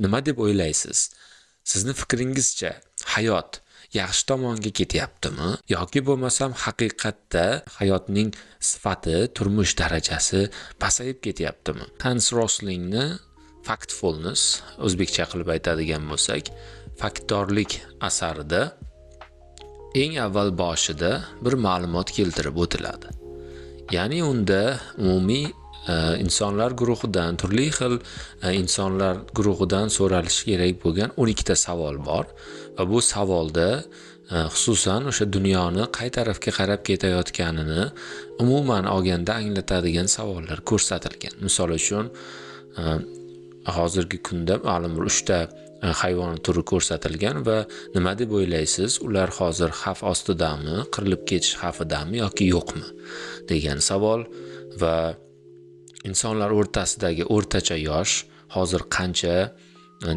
nima deb o'ylaysiz? Sizni fikringizcha hayot yaxshi tomonga ketyaptimi yoki bo'lmasam haqiqatda hayotning sifati, turmush darajasi pasayib ketyaptimi? Hans Roslingni Factfulness, o'zbekcha qilib aytadigan bo'lsak, faktdorlik asarida eng avval boshida bir ma'lumot keltirib o'tiladi. Ya'ni unda umumiy insonlar guruhidan, turli xil insonlar guruhidan so'ralishi kerak bo'lgan 12 ta savol bor va bu savolda xususan o'sha dunyoni qay tarafga qarab ketayotganini umuman olganda anglatadigan savollar ko'rsatilgan. Misol uchun hozirgi kunda ma'lum bir 3 ta hayvonot turi ko'rsatilgan va nima deb o'ylaysiz, ular hozir xavf ostidami, qirilib ketish xavfidami yoki yo'qmi degan savol va insonlar o'rtasidagi o'rtacha yosh hozir qancha,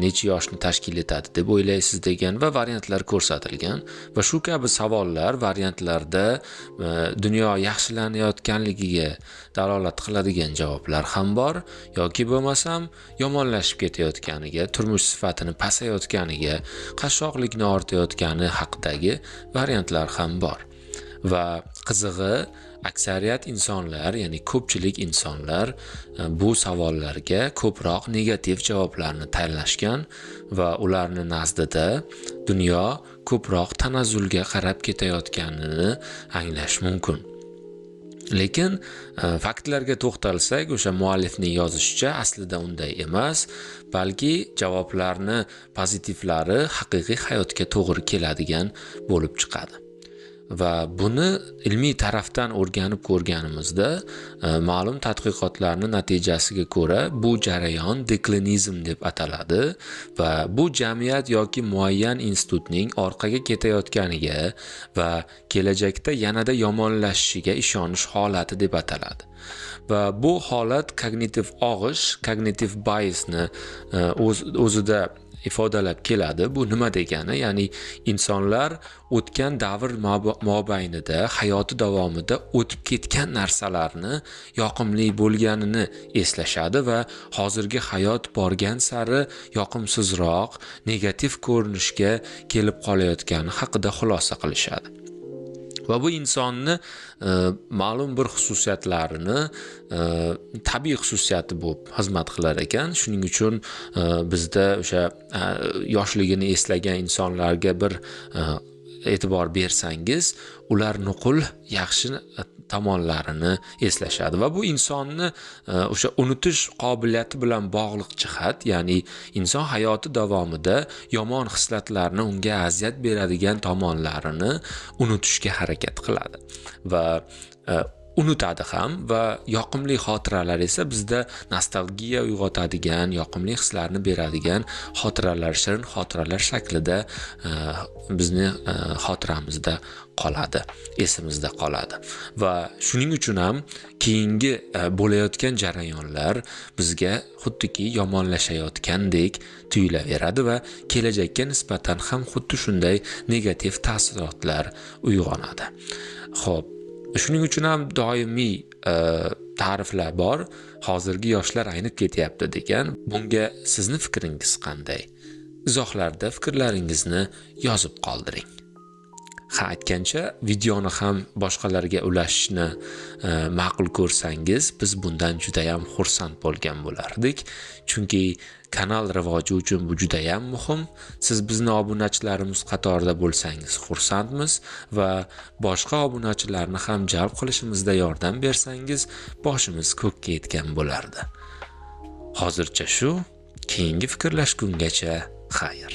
necha yoshni tashkil etadi deb o'ylaysiz degan va variantlar ko'rsatilgan va shu kabi savollar variantlarda dunyo yaxshilanayotganligiga dalolat qiladigan javoblar ham bor yoki bo'lmasam yomonlashib ketayotganiga, turmush sifatini pasayotganiga, qashshoqlikni ortayotgani haqidagi variantlar ham bor. Va qizig'i, aksariyat insonlar, ya'ni ko'pchilik insonlar bu savollarga ko'proq negativ javoblarni tanlashgan va ularni nazdida dunyo ko'proq tanazzulga qarab ketayotganini anglash mumkin. Lekin faktlarga to'xtalsak, o'sha muallifning yozishicha aslida unday emas, balki javoblarni pozitivlari haqiqiy hayotga to'g'ri keladigan bo'lib chiqadi. Va buni ilmiy tarafdan o'rganib ko'rganimizda ma'lum tadqiqotlarning natijasiga ko'ra bu jarayon deklinizm deb ataladi va bu jamiyat yoki muayyan institutning orqaga ketayotganiga va kelajakda yanada yomonlashishiga ishonish holati deb ataladi. Va bu holat kognitiv og'ish, kognitiv biasni o'zida ifodalab keladi. Bu nima degani? Ya'ni insonlar o'tgan davr mobaynida, hayoti davomida o'tib ketgan narsalarni yoqimli bo'lganini eslashadi va hozirgi hayot borgan sari yoqimsizroq, negativ ko'rinishga kelib qolayotgani haqida xulosa qilishadi. Va bu insonni ma'lum bir xususiyatlarini tabiiy xususiyati bo'lib xizmat qilar ekan. Shuning uchun bizda o'sha yoshligini eslagan insonlarga bir e'tibor bersangiz, ular nuqul yaxshi tomonlarini eslashadi va bu insonni o'sha unutish qobiliyati bilan bog'liq jihat, ya'ni inson hayoti davomida yomon hislatlarni, unga aziyat beradigan tomonlarini unutishga harakat qiladi va unutadi ham va yoqimli xotiralar esa bizda nostalgiya uyg'otadigan, yoqimli hislarni beradigan xotiralar, shirin xotiralar shaklida bizni xotiramizda qoladi, esimizda qoladi. Va shuning uchun ham keyingi bo'layotgan jarayonlar bizga xuddiki yomonlashayotgandek tuyulaveradi va kelajakka nisbatan ham xuddi shunday negativ ta'sirotlar uyg'onadi. Xo'p, shuning uchun ham doimiy ta'riflar bor. Hozirgi yoshlar aynib ketyapti degan. Bunga sizni fikringiz qanday? Izohlarda fikrlaringizni yozib qoldiring. Aytgancha, videoni ham boshqalarga ulashishni ma'qul ko'rsangiz, biz bundan juda ham xursand bo'lgan bo'lardik. Chunki kanal rivoji uchun bu juda ham muhim. Siz bizni obunachilarimiz qatorida bo'lsangiz xursandmiz va boshqa obunachilarni ham jalb qilishimizda yordam bersangiz, boshimiz ko'kka yetgan bo'lardi. Hozircha shu, keyingi fikrlashgungacha xayr.